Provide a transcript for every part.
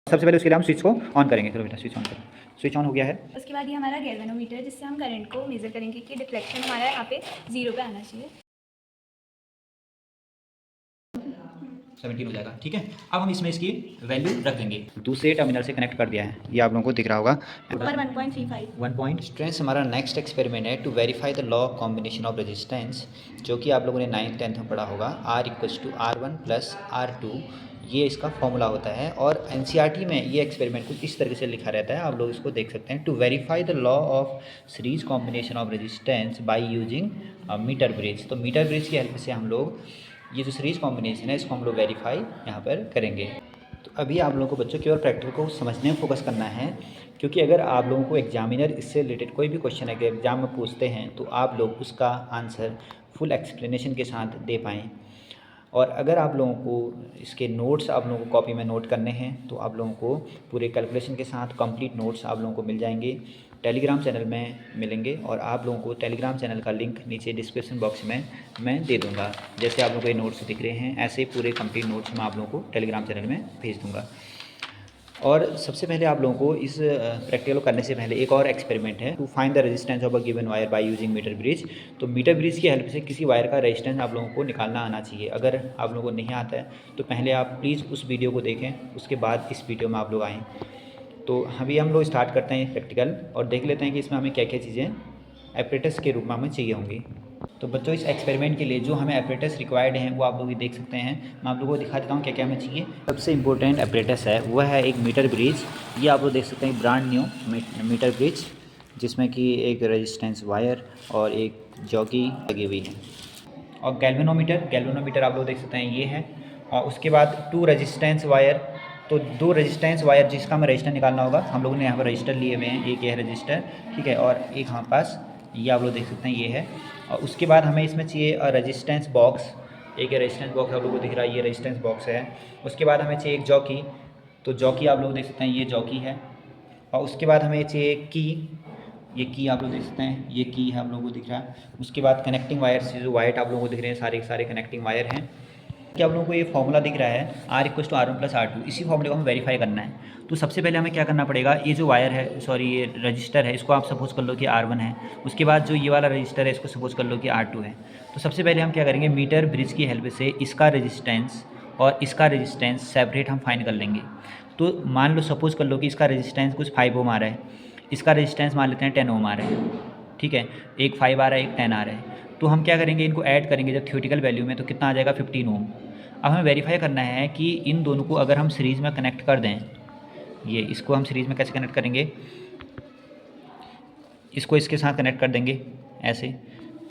सबसे पहले उसके लिए हम स्विच को ऑन करेंगे। चलो बेटा स्विच ऑन करें। स्विच ऑन हो गया है। उसके बाद ये हमारा गैल्वेनोमीटर है जिससे हम करंट को मेज़र करेंगे कि डिफ्लेक्शन हमारा यहाँ पे 0 पे आना चाहिए। 17 हो जाएगा। ठीक है, अब हम इसमें इसकी वैल्यू रख देंगे। दूसरे टर्मिनल से कनेक्ट कर दिया है, ये आप लोगों को दिख रहा होगा ऊपर 1.35 1 पॉइंट। स्ट्रेंथ हमारा नेक्स्ट एक्सपेरिमेंट है to verify the law combination of resistance, जो कि आप लोगों ने 9th 10th में पढ़ा होगा। R=R1 + R2 ये इसका फॉर्मूला होता है। और एनसीईआरटी में ये एक्सपेरिमेंट कुछ इस तरीके से लिखा रहता है, आप लोग इसको देख सकते हैं। To verify the law of series combination of resistance by using meter bridge. तो मीटर ब्रिज की हेल्प से हम लोग ये जो सीरीज़ कॉम्बिनेशन है इसको हम लोग वेरीफाई यहाँ पर करेंगे। तो अभी आप लोगों को बच्चों केवल प्रैक्टिकल को समझने में फोकस करना है, क्योंकि अगर आप लोगों को एग्जामिनर इससे रिलेटेड कोई भी क्वेश्चन अगर एग्जाम में पूछते हैं तो आप लोग उसका आंसर फुल एक्सप्लेनेशन के साथ दे पाएँ। और अगर आप लोगों को इसके नोट्स आप लोगों को कॉपी में नोट करने हैं तो आप लोगों को पूरे कैलकुलेशन के साथ कंप्लीट नोट्स आप लोगों को मिल जाएंगे, टेलीग्राम चैनल में मिलेंगे। और आप लोगों को टेलीग्राम चैनल का लिंक नीचे डिस्क्रिप्शन बॉक्स में मैं दे दूंगा। जैसे आप लोगों को ये नोट्स दिख रहे हैं ऐसे पूरे कंप्लीट नोट्स मैं आप लोगों को टेलीग्राम चैनल में भेज दूँगा। और सबसे पहले आप लोगों को इस प्रैक्टिकल करने से पहले एक और एक्सपेरिमेंट है, to find the resistance of a given wire by using meter bridge. तो मीटर ब्रिज की हेल्प से किसी वायर का रेजिस्टेंस आप लोगों को निकालना आना चाहिए। अगर आप लोगों को नहीं आता है तो पहले आप प्लीज़ उस वीडियो को देखें, उसके बाद इस वीडियो में आप लोग आएँ। तो अभी हम लोग स्टार्ट करते हैं प्रैक्टिकल और देख लेते हैं कि इसमें हमें क्या क्या चीज़ें एपरेटस के रूप में हमें चाहिए होंगी। तो बच्चों इस एक्सपेरिमेंट के लिए जो हमें एपरेटस रिक्वायर्ड हैं वो आप लोग देख सकते हैं। मैं आप लोगों को दिखा देता हूँ क्या क्या हमें चाहिए। सबसे इंपॉर्टेंट एपरेटस है वह है एक मीटर ब्रिज। ये आप लोग देख सकते हैं ब्रांड न्यू मीटर ब्रिज, जिसमें कि एक रेजिस्टेंस वायर और एक जॉकी लगी हुई है। और गैल्वेनोमीटर आप लोग देख सकते हैं ये है। और उसके बाद 2 रेजिस्टेंस वायर, तो 2 रेजिस्टेंस वायर जिसका हमें रजिस्टर निकालना होगा। हम लोगों ने यहाँ पर रजिस्टर लिए हुए हैं, एक ये है रजिस्टर, ठीक है, और एक हमारे पास ये आप लोग देख सकते हैं ये है। और उसके बाद हमें इसमें चाहिए रेजिस्टेंस बॉक्स, एक रेजिस्टेंस बॉक्स आप लोगों को दिख रहा है, ये रेजिस्टेंस बॉक्स है। उसके बाद हमें चाहिए एक जॉकी, तो जॉकी आप लोग देख सकते हैं ये जॉकी है। और उसके बाद हमें चाहिए की, ये की आप लोग देख सकते हैं ये की है आप लोगों को दिख रहा है। उसके बाद कनेक्टिंग वायर से जो वाइट आप लोगों को दिख रहे हैं सारे सारे कनेक्टिंग वायर हैं। कि आप लोगों को ये फॉर्मूला दिख रहा है R=R1 + R2, इसी फॉर्मूले को हमें वेरीफाई करना है। तो सबसे पहले हमें क्या करना पड़ेगा, ये जो वायर है सॉरी ये रजिस्टर है इसको आप सपोज कर लो कि R1 है। उसके बाद जो ये वाला रजिस्टर है इसको सपोज कर लो कि R2 है। तो सबसे पहले हम क्या करेंगे, मीटर ब्रिज की हेल्प से इसका रेजिस्टेंस और इसका रेजिस्टेंस सेपरेट हम फाइंड कर लेंगे। तो मान लो सपोज कर लो कि इसका रेजिस्टेंस कुछ 5 ओम आ रहा है, इसका रेजिस्टेंस मान लेते हैं 10 ओम आ रहा है, ठीक है, एक 5 आ रहा है एक 10 आ रहा है। तो हम क्या करेंगे, इनको ऐड करेंगे जब थ्योरेटिकल वैल्यू में, तो कितना आ जाएगा 15 ओम। अब हमें वेरीफाई करना है कि इन दोनों को अगर हम सीरीज़ में कनेक्ट कर दें, ये इसको हम सीरीज़ में कैसे कनेक्ट करेंगे, इसको इसके साथ कनेक्ट कर देंगे ऐसे।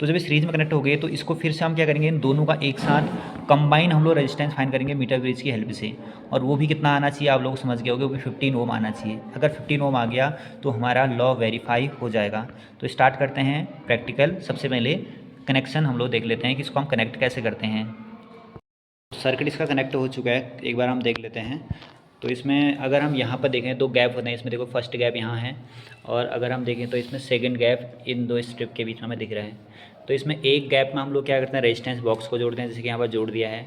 तो जब ये सीरीज़ में कनेक्ट हो गए तो इसको फिर से हम क्या करेंगे, इन दोनों का एक साथ कंबाइन हम लोग रेजिस्टेंस फाइंड करेंगे मीटर ब्रिज की हेल्प से। और वो भी कितना आना चाहिए आप लोग समझ गए होंगे, वो भी 15 ओम आना चाहिए। अगर 15 ओम आ गया तो हमारा लॉ वेरीफाई हो जाएगा। तो स्टार्ट करते हैं प्रैक्टिकल। सबसे पहले कनेक्शन हम लोग देख लेते हैं कि इसको हम कनेक्ट कैसे करते हैं। सर्किट इसका कनेक्ट हो चुका है, एक बार हम देख लेते हैं। तो इसमें अगर हम यहाँ पर देखें 2 गैप होते हैं इसमें, देखो फर्स्ट गैप यहाँ है और अगर हम देखें तो इसमें सेकंड गैप इन 2 स्ट्रिप के बीच में हमें दिख रहा है। तो इसमें एक गैप में हम लोग क्या करते हैं, रेजिस्टेंस बॉक्स को जोड़ते हैं, जैसे कि यहाँ पर जोड़ दिया है।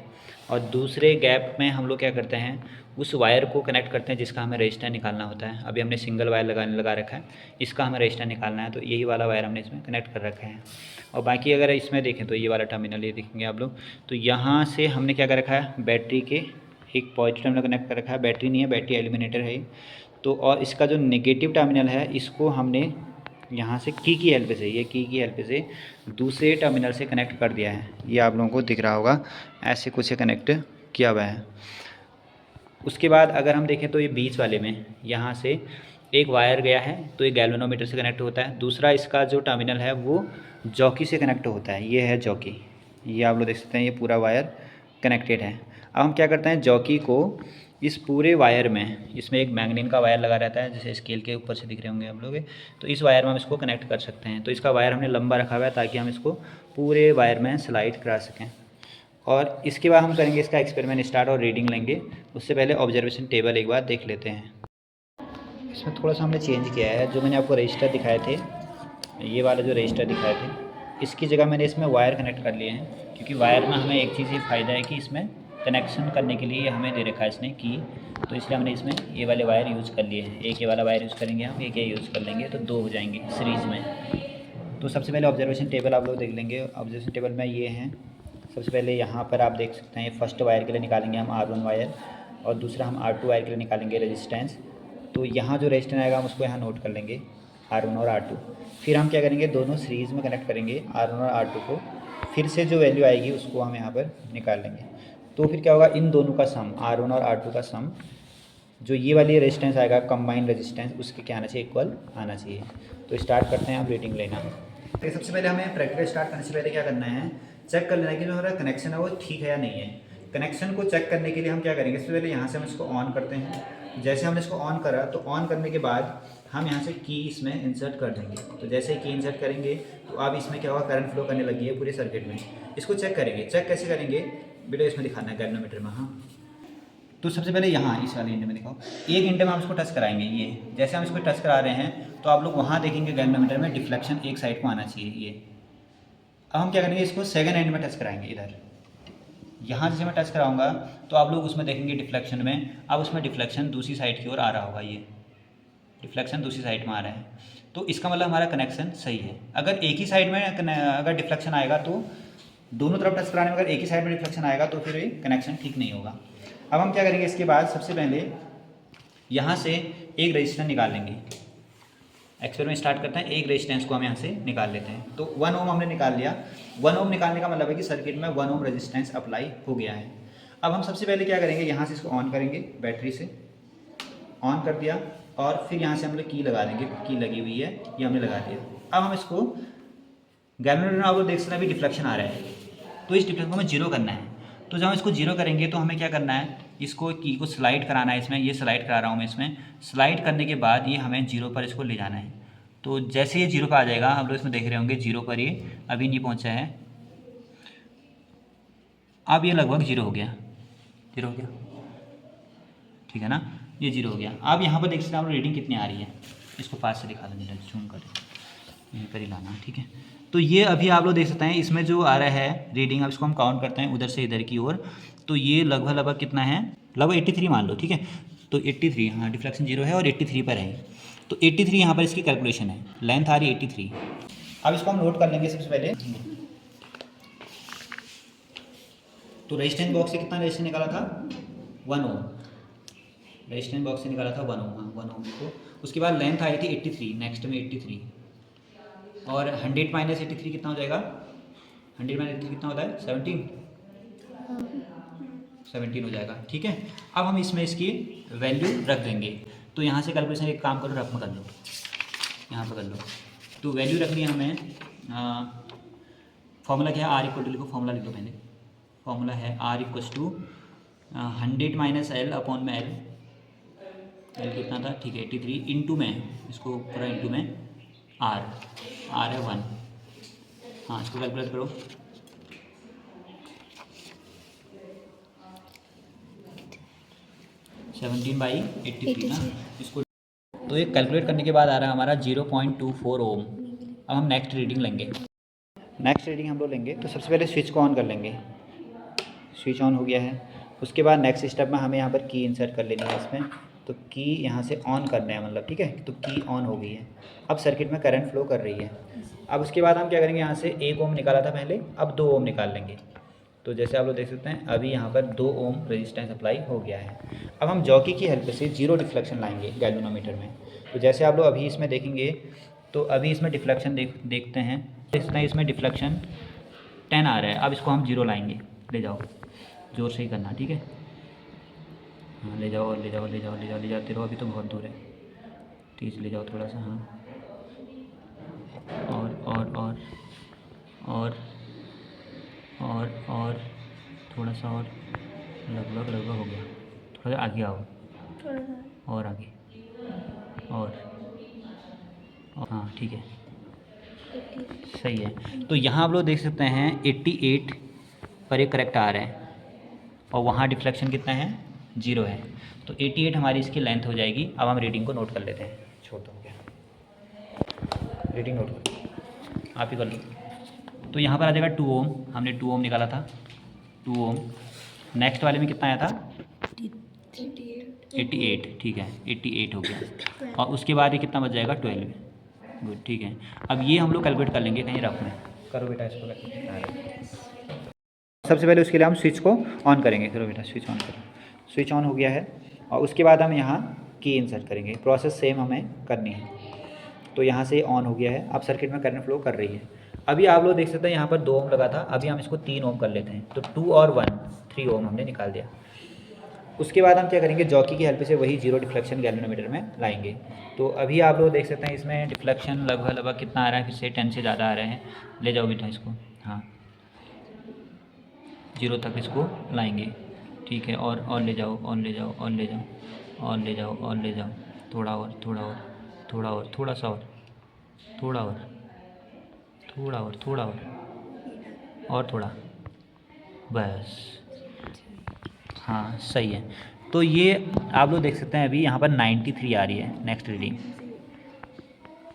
और दूसरे गैप में हम लोग क्या करते हैं, उस वायर को कनेक्ट करते हैं जिसका हमें रेजिस्टर निकालना होता है। अभी हमने सिंगल वायर लगा रखा है, इसका हमें रेजिस्टर निकालना है, तो यही वाला वायर हमने इसमें कनेक्ट कर रखा है। और बाकी अगर इसमें देखें तो ये वाला टर्मिनल ये देखेंगे आप लोग, तो यहाँ से हमने क्या कर रखा है, बैटरी के एक पॉजिटिव टर्मिनल कनेक्ट कर रखा है, बैटरी नहीं है, बैटरी एलिमिनेटर है। तो और इसका जो नेगेटिव टर्मिनल है इसको हमने यहाँ से की हेल्प से, ये की हेल्प से दूसरे टर्मिनल से कनेक्ट कर दिया है। ये आप लोगों को दिख रहा होगा, ऐसे कुछ से कनेक्ट किया हुआ है। उसके बाद अगर हम देखें तो ये बीच वाले में यहाँ से एक वायर गया है, तो ये गैल्वेनोमीटर से कनेक्ट होता है। दूसरा इसका जो टर्मिनल है वो जॉकी से कनेक्ट होता है, ये है जॉकी, ये आप लोग देख सकते हैं, ये पूरा वायर कनेक्टेड है। अब हम क्या करते हैं, जॉकी को इस पूरे वायर में, इसमें एक मैग्नीन का वायर लगा रहता है जैसे स्केल के ऊपर से दिख रहे होंगे आप लोग, तो इस वायर में हम इसको कनेक्ट कर सकते हैं। तो इसका वायर हमने लंबा रखा हुआ है ताकि हम इसको पूरे वायर में स्लाइड करा सकें। और इसके बाद हम करेंगे इसका एक्सपेरिमेंट स्टार्ट और रीडिंग लेंगे। उससे पहले ऑब्जर्वेशन टेबल एक बार देख लेते हैं। इसमें थोड़ा सा हमने चेंज किया है, जो मैंने आपको रजिस्टर दिखाए थे, ये वाले जो रजिस्टर दिखाए थे, इसकी जगह मैंने इसमें वायर कनेक्ट कर लिए हैं, क्योंकि वायर में हमें एक चीज़ ये फ़ायदा है कि इसमें कनेक्शन करने के लिए हमें दे रखा है इसने की, तो इसलिए हमने इसमें ये वाले वायर यूज़ कर लिए हैं। एक ये वाला वायर यूज़ करेंगे हम, एक ये यूज़ कर लेंगे, तो 2 हो जाएंगे सीरीज़ में। तो सबसे पहले ऑब्जर्वेशन टेबल आप लोग देख लेंगे। ऑब्जर्वेशन टेबल में ये हैं, सबसे पहले यहाँ पर आप देख सकते हैं फर्स्ट वायर के लिए निकालेंगे हम R1 वायर, और दूसरा हम R2 वायर के लिए निकालेंगे रेजिस्टेंस। तो यहाँ जो रेजिस्टेंस आएगा हम उसको यहाँ नोट कर लेंगे, R1 और R2। फिर हम क्या करेंगे, दोनों सीरीज़ में कनेक्ट करेंगे R1 और R2 को, फिर से जो वैल्यू आएगी उसको हम यहाँ पर निकाल लेंगे। तो फिर क्या होगा, इन दोनों का सम, R1 और R2 का सम, जो ये वाली रेजिस्टेंस आएगा कंबाइंड रेजिस्टेंस, उसके क्या आना चाहिए, इक्वल आना चाहिए। तो स्टार्ट करते हैं आप रीडिंग लेना। तो सबसे पहले हमें प्रैक्टिकल स्टार्ट करने से पहले क्या करना है, चेक कर लेना है कि जो हमारा कनेक्शन है वो ठीक है या नहीं है। कनेक्शन को चेक करने के लिए हम क्या करेंगे, सबसे पहले यहाँ से हम इसको ऑन करते हैं। जैसे हमने इसको ऑन करा तो ऑन करने के बाद हम यहाँ से की इसमें इंसर्ट कर देंगे। तो जैसे की इंसर्ट करेंगे तो अब इसमें क्या होगा, करंट फ्लो करने लगी है पूरे सर्किट में। इसको चेक करेंगे, चेक कैसे करेंगे, वीडियो इसमें दिखाना है गैल्वेनोमीटर में। हाँ, तो सबसे पहले यहाँ इस वाले इंड में दिखाओ, एक इंड में हम इसको टच कराएंगे। ये जैसे हम इसको टच करा रहे हैं तो आप लोग वहाँ देखेंगे गैल्वेनोमीटर में डिफ्लेक्शन एक साइड को आना चाहिए ये। अब हम क्या करेंगे, इसको सेकंड एंड में टच कराएंगे। इधर यहाँ जैसे मैं टच कराऊंगा तो आप लोग उसमें देखेंगे डिफ्लेक्शन में, अब उसमें डिफ्लेक्शन दूसरी साइड की ओर आ रहा होगा, ये डिफ्लेक्शन दूसरी साइड में आ रहा है। तो इसका मतलब हमारा कनेक्शन सही है। अगर एक ही साइड में अगर डिफ्लेक्शन आएगा तो दोनों तरफ टच कराने में अगर एक ही साइड में डिफ्लेक्शन आएगा तो फिर ये कनेक्शन ठीक नहीं होगा। अब हम क्या करेंगे, इसके बाद सबसे पहले यहाँ से एक रेजिस्टेंस निकाल लेंगे। एक्सपेरिमेंट स्टार्ट करते हैं, एक रेजिस्टेंस को हम यहाँ से निकाल लेते हैं। तो 1 ओम हमने निकाल लिया। 1 ओम निकालने का मतलब है कि सर्किट में 1 ओम रेजिस्टेंस अप्लाई हो गया है। अब हम सबसे पहले क्या करेंगे, यहाँ से इसको ऑन करेंगे, बैटरी से ऑन कर दिया, और फिर यहाँ से हम लोग की लगा देंगे। की लगी हुई है, ये हमने लगा दिया। अब हम इसको गैल्वेनोमीटर में आप लोग देख सकते हैं अभी डिफ्लेक्शन आ रहा है, तो इस डिफ्लेक्शन को हमें जीरो करना है। तो जब हम इसको जीरो करेंगे तो हमें क्या करना है, इसको की को स्लाइड कराना है इसमें। ये स्लाइड करा रहा हूँ मैं इसमें। स्लाइड करने के बाद ये हमें जीरो पर इसको ले जाना है। तो जैसे ये जीरो पर आ जाएगा, आप लोग इसमें देख रहे होंगे जीरो पर ये अभी नहीं पहुँचा है। अब ये लगभग जीरो हो गया, जीरो हो गया, ठीक है ना, ये जीरो हो गया। अब यहाँ पर देख सकते हैं आप रीडिंग कितनी आ रही है, इसको पास से दिखा देंगे, जूम कर यहीं पर ही लाना, ठीक है। तो ये अभी आप लोग देख सकते हैं इसमें जो आ रहा है रीडिंग, अब इसको हम काउंट करते हैं उधर से इधर की ओर। तो ये लगभग कितना है, लगभग 83 मान लो, ठीक है। तो 83, हाँ डिफ्लेक्शन जीरो है और 83 पर है। तो 83 यहाँ पर इसकी कैलकुलेशन है, लेंथ आ रही है 83। अब इसको हम नोट कर लेंगे सबसे पहले। तो रेजिस्टेंस बॉक्स से कितना रेजिस्टेंस निकाला था, 1 ओम। रेजिस्टेंस बॉक्स से निकाला था 1 ओम, हाँ 1 ओम को। उसके बाद लेंथ आई थी 83, नेक्स्ट में 83, और 100 माइनस 83 कितना हो जाएगा, 100 माइनस 83 कितना होता है, 17 हो जाएगा, ठीक है। अब हम इसमें इसकी वैल्यू रख देंगे। तो यहाँ से कैलकुलेशन एक काम करो, रफ में कर लो, यहाँ पर कर लो। तो वैल्यू रख ली हमें, फॉर्मूला क्या है, R इक्वल टू, लिखो फॉर्मूला लिख लो पहले। फॉर्मूला है R equal to 100 minus L upon में L कितना था, ठीक है 83, इंटू में, इसको पूरा इंटू में R है 1। हाँ इसको कैलकुलेट करो, सेवनटीन बाई 83 ना इसको। तो ये कैलकुलेट करने के बाद आ रहा है हमारा 0.24 ओम। अब हम नेक्स्ट रीडिंग लेंगे। नेक्स्ट रीडिंग हम लोग लेंगे तो सबसे पहले स्विच को ऑन कर लेंगे। स्विच ऑन हो गया है। उसके बाद नेक्स्ट स्टेप में हमें यहाँ पर की इंसर्ट कर लेनी है इसमें। तो की यहाँ से ऑन करना है, मतलब ठीक है। तो की ऑन हो गई है, अब सर्किट में करंट फ्लो कर रही है। अब उसके बाद हम क्या करेंगे, यहाँ से 1 ओम निकाला था पहले, अब 2 ओम निकाल लेंगे। तो जैसे आप लोग देख सकते हैं अभी यहाँ पर 2 ओम रेजिस्टेंस अप्लाई हो गया है। अब हम जॉकी की हेल्प से जीरो डिफ्लेक्शन लाएंगे गैल्वेनोमीटर में। तो जैसे आप लोग अभी इसमें देखेंगे, तो अभी इसमें डिफ्लेक्शन देखते हैं, इसमें डिफ्लेक्शन 10 आ रहा है। अब इसको हम जीरो लाएंगे, ले जाओ, जोर से ही करना, ठीक है। हाँ ले जाओ, ले जाओ, ले जाओ, ले जाओ, ले जाते रहो, अभी तो बहुत दूर है, तेज ले जाओ थोड़ा सा। हाँ और थोड़ा सा, और लगभग हो गया। थोड़ा सा आगे आओ, और आगे, और हाँ ठीक है, सही है। तो यहाँ आप लोग देख सकते हैं 88 पर ये करेक्ट आ रहा है, और वहाँ डिफ्लेक्शन कितना है, 0 है। तो 88 हमारी इसकी लेंथ हो जाएगी। अब हम रीडिंग को नोट कर लेते हैं, छोड़ दो क्या, रीडिंग नोट कर, आप ही कर लो। तो यहाँ पर आ जाएगा 2 ओम, हमने 2 ओम निकाला था, 2 ओम। नेक्स्ट वाले में कितना आया था 88, ठीक है 88 हो गया। और उसके बाद ये कितना बच जाएगा 12। गुड, ठीक है। अब ये हम लोग कैलकुलेट कर लेंगे कहीं रफ में। करो बेटा इसको कैलकुलेट। सबसे पहले उसके लिए हम स्विच को ऑन करेंगे। करो बेटा स्विच ऑन करो। स्विच ऑन हो गया है और उसके बाद हम यहाँ की इंसर्ट करेंगे। प्रोसेस सेम हमें करनी है। तो यहाँ से ऑन हो गया है, अब सर्किट में करंट फ्लो कर रही है। अभी आप लोग देख सकते हैं यहाँ पर 2 ओम लगा था, अभी हम इसको 3 ओम कर लेते हैं। तो 2 और 1 3 ओम हमने निकाल दिया। उसके बाद हम क्या करेंगे, जॉकी की हेल्प से वही जीरो डिफ्लेक्शन गैल्वेनोमीटर में लाएंगे। तो अभी आप लोग देख सकते हैं इसमें डिफ्लेक्शन लगभग कितना आ रहा है, फिर से 10 से ज़्यादा आ रहे हैं। ले जाओ बेटा इसको, हाँ 0 तक इसको लाएंगे, ठीक है। और ले जाओ, और ले जाओ, और ले जाओ, और ले जाओ, और ले जाओ, थोड़ा और, थोड़ा और, थोड़ा और, थोड़ा सा और, थोड़ा और, थोड़ा और, थोड़ा और थोड़ा, बस हाँ सही है। तो ये आप लोग देख सकते हैं अभी यहाँ पर 93 आ रही है नेक्स्ट रीडिंग,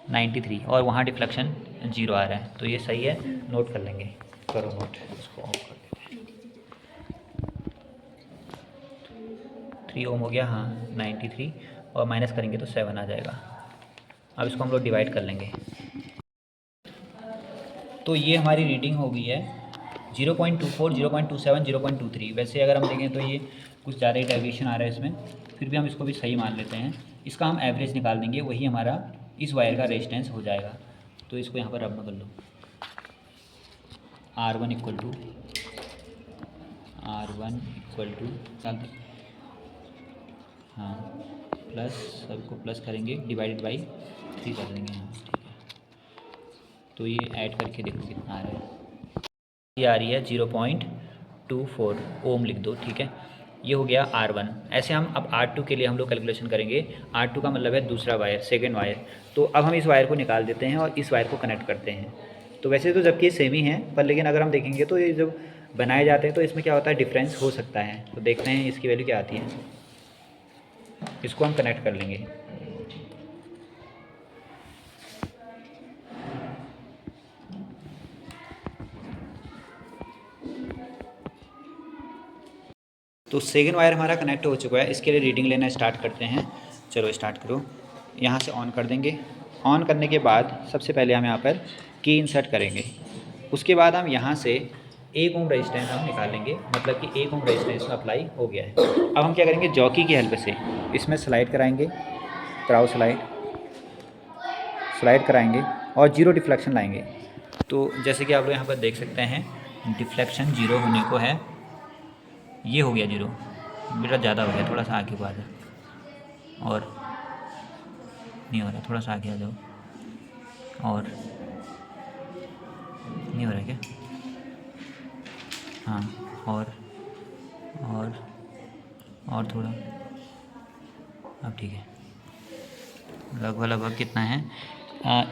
93, और वहाँ डिफ्लेक्शन 0 आ रहा है। तो ये सही है, नोट कर लेंगे। करो नोट, इसको ऑफ कर देते हैं। 3 ओम हो गया, हाँ 93, और माइनस करेंगे तो 7 आ जाएगा। अब इसको हम लोग डिवाइड कर लेंगे। तो ये हमारी रीडिंग हो गई है 0.24, 0.27, 0.23। वैसे अगर हम देखें तो ये कुछ ज़्यादा ही डेविएशन आ रहा है इसमें, फिर भी हम इसको भी सही मान लेते हैं। इसका हम एवरेज निकाल देंगे, वही हमारा इस वायर का रेजिस्टेंस हो जाएगा। तो इसको यहाँ पर रब कर लो। R1 इक्वल टू हाँ प्लस, सबको प्लस करेंगे, डिवाइडेड बाई 3 कर देंगे, हाँ ठीक है। तो ये ऐड करके देखो कितना आ रहा है। ये आ रही है 0.24 ओम, लिख दो, ठीक है। ये हो गया R1। ऐसे हम अब R2 के लिए हम लोग कैलकुलेशन करेंगे। R2 का मतलब है दूसरा वायर, सेकेंड वायर। तो अब हम इस वायर को निकाल देते हैं और इस वायर को कनेक्ट करते हैं। तो वैसे तो जबकि ये सेम ही है, पर लेकिन अगर हम देखेंगे तो ये जब बनाए जाते हैं तो इसमें क्या होता है, डिफरेंस हो सकता है। तो देखते हैं इसकी वैल्यू क्या आती है। इसको हम कनेक्ट कर लेंगे। तो सेकेंड वायर हमारा कनेक्ट हो चुका है। इसके लिए रीडिंग लेना स्टार्ट करते हैं। चलो स्टार्ट करो। यहाँ से ऑन कर देंगे। ऑन करने के बाद सबसे पहले हम यहाँ पर की इंसर्ट करेंगे। उसके बाद हम यहाँ से 1 ओम रेजिस्टेंस हम निकालेंगे, मतलब कि 1 ओम रेजिस्टेंस में अप्लाई हो गया है। अब हम क्या करेंगे, जॉकी की हेल्प से इसमें स्लाइड कराएंगे, कराओ स्लाइड कराएंगे और जीरो डिफ्लेक्शन लाएंगे। तो जैसे कि आप लोग यहाँ पर देख सकते हैं डिफ्लेक्शन 0 होने को है। ये हो गया 0, बेटा ज़्यादा हो गया, थोड़ा सा आगे को आ जाओ। और नहीं हो रहा, थोड़ा सा आगे आ जाओ। और नहीं हो रहा क्या, हाँ और थोड़ा, अब ठीक है। लगभग कितना है,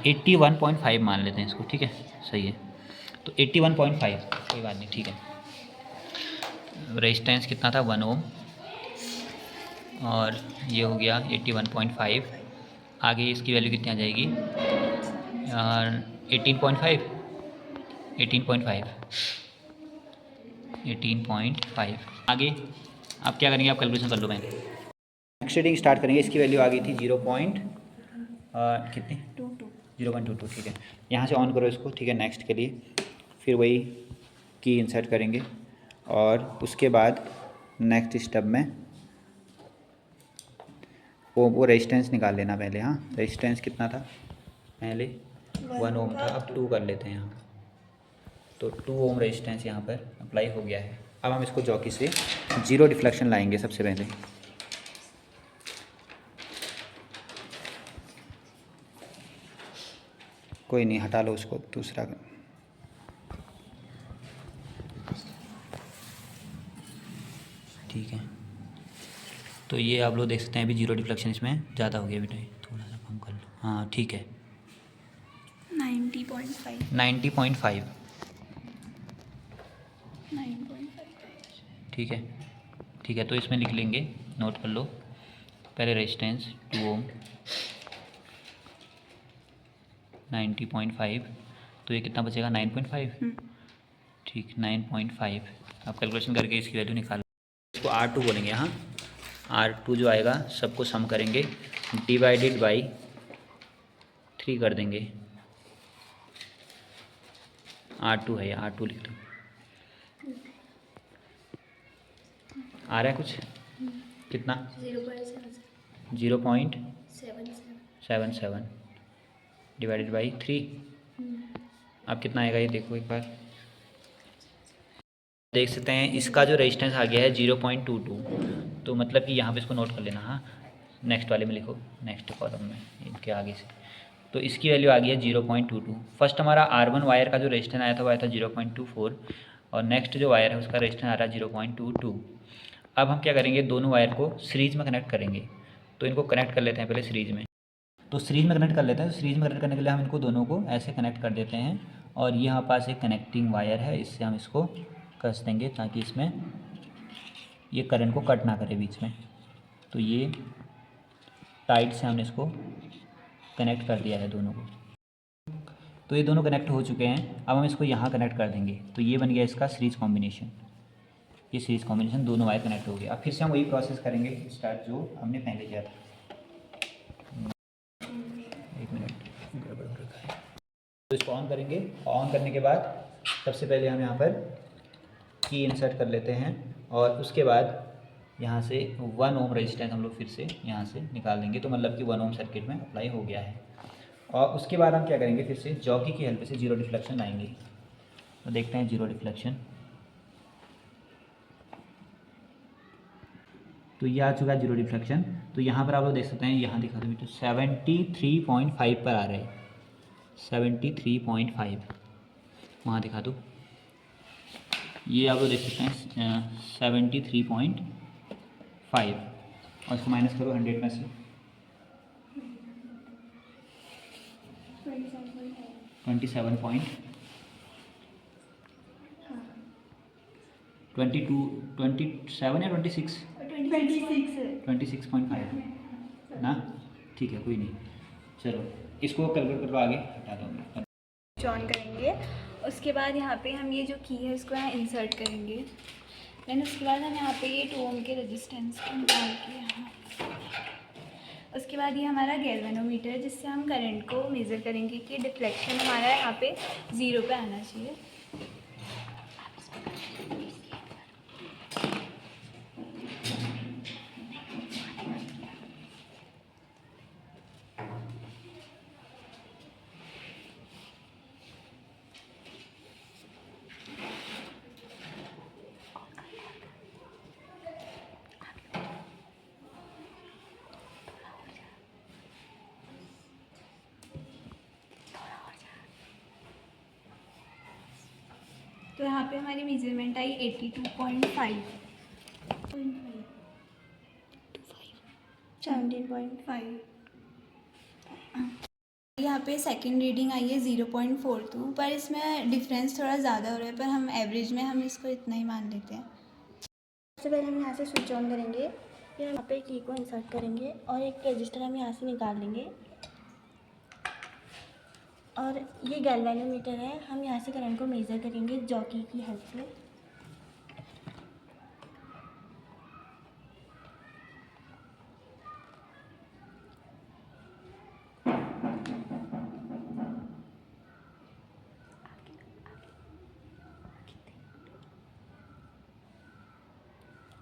81.5 मान लेते हैं इसको, ठीक है सही है। तो 81.5 कोई बात नहीं, ठीक है। रेजिस्टेंस कितना था 1 ओम, और ये हो गया 81.5। आगे इसकी वैल्यू कितनी आ जाएगी, 18.5। आगे आप क्या करेंगे, आप कैलकुलेशन कर लो। मैं नेक्स्ट रीडिंग स्टार्ट करेंगे। इसकी वैल्यू आ गई थी 0.22, ठीक है। यहाँ से ऑन करो इसको, ठीक है। नेक्स्ट के लिए फिर वही की इंसर्ट करेंगे और उसके बाद नेक्स्ट स्टेप में वो रेजिस्टेंस निकाल लेना पहले। हाँ रेजिस्टेंस कितना था पहले, 1 ओम था, अब 2 कर लेते हैं यहाँ। तो 2 ओम रेजिस्टेंस यहाँ पर अप्लाई हो गया है। अब हम इसको जॉकी से जीरो डिफ्लेक्शन लाएंगे सबसे पहले। कोई नहीं, हटा लो उसको, दूसरा। ठीक है, तो ये आप लोग देख सकते हैं अभी जीरो डिफ्लेक्शन इसमें ज़्यादा हो गया बेटा, थोड़ा सा कम कर लो। हाँ ठीक है, 90.5 90.5 ठीक है, ठीक है। तो इसमें लिख लेंगे, नोट कर लो पहले रेजिस्टेंस 2 ओम 90.5। तो ये कितना बचेगा 9.5, ठीक 9.5। आप कैलकुलेशन करके इसकी वैल्यू निकाल R2 बोलेंगे। यहाँ R2 जो आएगा सबको सम करेंगे, डिवाइडेड बाई 3 कर देंगे। R2 है, R2 लिख दो। आ रहा है कुछ? कितना? 0.77 डिवाइडेड बाई 3। अब कितना आएगा ये देखो एक बार, देख सकते हैं इसका जो रेजिस्टेंस आ गया है 0.22। तो मतलब कि यहाँ पे इसको नोट कर लेना। हाँ, नेक्स्ट वाले में लिखो, नेक्स्ट कॉलम में इनके आगे से। तो इसकी वैल्यू आ गई है 0.22। फर्स्ट हमारा R1 वायर का जो रेजिस्टेंस आया था वो आया था 0.24, और नेक्स्ट जो वायर है उसका रेजिस्टेंस आ रहा है 0.22। अब हम क्या करेंगे, दोनों वायर को सीरीज में कनेक्ट करेंगे। तो इनको कनेक्ट कर लेते हैं पहले सीरीज में। तो सीरीज में कनेक्ट कर लेते हैं। तो सीरीज में कनेक्ट करने के लिए हम इनको दोनों को ऐसे कनेक्ट कर देते हैं, और ये हमारे पास एक कनेक्टिंग वायर है, इससे हम इसको कस देंगे ताकि इसमें ये करंट को कट ना करे बीच में। तो ये टाइट से हमने इसको कनेक्ट कर दिया है दोनों को। तो ये दोनों कनेक्ट हो चुके हैं। अब हम इसको यहाँ कनेक्ट कर देंगे। तो ये बन गया इसका सीरीज कॉम्बिनेशन। ये सीरीज कॉम्बिनेशन दोनों वायर कनेक्ट हो गया। अब फिर से हम वही प्रोसेस करेंगे स्टार्ट जो हमने पहले किया था। एक मिनट, गड़बड़ हो रखा है। तो इसको ऑन करेंगे। ऑन करने के बाद सबसे पहले हम यहाँ पर की इंसर्ट कर लेते हैं, और उसके बाद यहाँ से 1 ओम रेजिस्टेंस हम लोग फिर से यहाँ से निकाल देंगे। तो मतलब कि 1 ओम सर्किट में अप्लाई हो गया है। और उसके बाद हम क्या करेंगे, फिर से जॉकी की हेल्प से जीरो डिफ्लेक्शन लाएंगे। तो देखते हैं जीरो डिफ्लेक्शन। तो ये आ चुका है जीरो डिफ्लेक्शन। तो यहाँ पर आप लोग देख सकते हैं, यहाँ दिखा दो तो 73.5 पर आ रहे हैं। 73.5 वहाँ दिखा दो। ये आप लोग देख सकते हैं 73.5, और इसको माइनस करो 100 में से 27 या 26 26.5 ना। ठीक है, कोई नहीं, चलो इसको कैलकुलेट कर लो, आगे हटा दो। ऑन करेंगे। उसके बाद यहाँ पे हम ये जो की है इसको यहाँ इंसर्ट करेंगे। देन उसके बाद हम यहाँ पे ये 2 ओम के रेजिस्टेंस को निकाल के यहाँ, उसके बाद ये हमारा गैल्वेनोमीटर है जिससे हम करंट को मेज़र करेंगे कि डिफ्लेक्शन हमारा यहाँ पे 0 पे आना चाहिए। तो यहाँ पे हमारी मेजरमेंट आई 82.5 17.5। यहाँ पे सेकंड रीडिंग आई है 0.42, पर इसमें डिफरेंस थोड़ा ज़्यादा हो रहा है, पर हम एवरेज में हम इसको इतना ही मान लेते हैं। सबसे पहले हम यहाँ से स्विच ऑन करेंगे, फिर यहाँ पे की को इंसर्ट करेंगे और एक रजिस्टर हम यहाँ से निकाल लेंगे। और ये गैल्वेनोमीटर है, हम यहाँ से करंट को मेज़र करेंगे जॉकी की हेल्प से।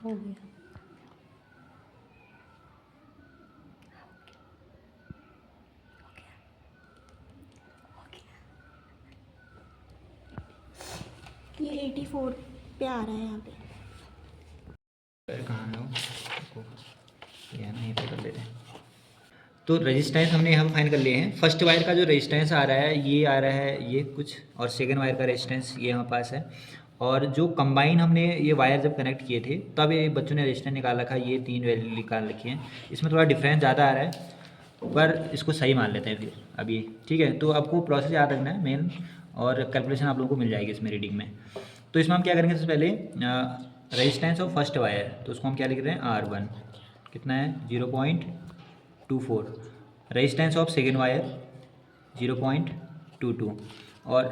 हो गया। ये 84 पे आ रहा है यहाँ पे। कहाँ है वो? ये है ना, ये पे कर लेते हैं। तो रेजिस्टेंस हमने यहाँ फाइंड कर लिए हैं। फर्स्ट वायर का जो रेजिस्टेंस आ रहा है ये आ रहा है ये कुछ, और सेकंड वायर का रेजिस्टेंस ये हमारे पास है। और जो कंबाइन हमने ये वायर जब कनेक्ट किए थे तब ये बच्चों ने रेजिस्टेंस निकाल रखा है, ये 3 वैल्यू निकाल रखी हैं। इसमें थोड़ा डिफरेंस ज़्यादा आ रहा है, पर इसको सही मान लेते हैं फिर अभी। ठीक है, तो आपको प्रोसेस याद रखना है मेन, और कैलकुलेशन आप लोगों को मिल जाएगी इसमें रीडिंग में। तो इसमें हम क्या करेंगे, सबसे पहले रेजिस्टेंस ऑफ फर्स्ट वायर, तो उसको हम क्या लिख रहे हैं R1 कितना है 0.24। Resistance of second wire 0.22। और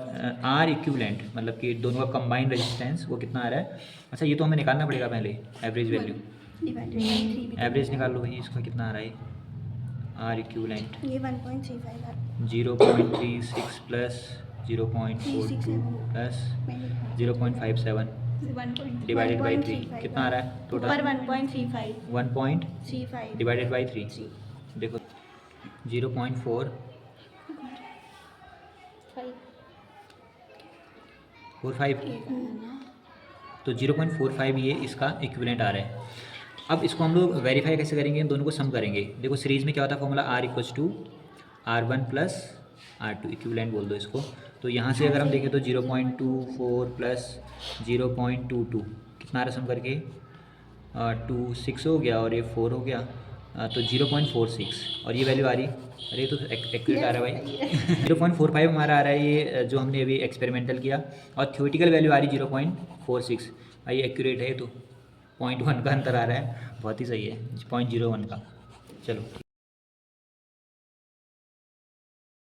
आर इक्विवेलेंट मतलब कि दोनों का कंबाइंड रेजिस्टेंस वो कितना आ रहा है। अच्छा ये तो हमें निकालना पड़ेगा पहले average value, divided by 3 average निकाल लो भाई, इसका कितना आ रहा है आर इक्विवेलेंट ये 1.35 है 0.36 प्लस 0.42 प्लस 0.57 1.5 डिवाइडेड बाई 3 1.35 कितना आ रहा है ऊपर टोटल 1.35 1.35 डिवाइडेड बाई 3 देखो 0.45 तो 0.45 ये इसका इक्विवेलेंट आ रहा है। अब इसको हम लोग वेरीफाई कैसे करेंगे, इन दोनों को सम करेंगे। देखो सीरीज़ में क्या होता है formula R equals to R1 plus R2 equivalent बोल दो इसको। तो यहाँ से अगर हम देखें तो 0.24 प्लस 0.22 कितना आ रहा है सम करके 2 6 हो गया और ये 4 हो गया तो 0.46 और ये वैल्यू आ रही, अरे तो एक्यूरेट आ रहा है भाई 0.45 हमारा आ रहा है ये जो हमने अभी एक्सपेरिमेंटल किया, और थ्योरेटिकल वैल्यू आ रही 0.46 भाई एक्यूरेट है तो 0.1 का अंतर आ रहा है, बहुत ही सही है 0.01 का। चलो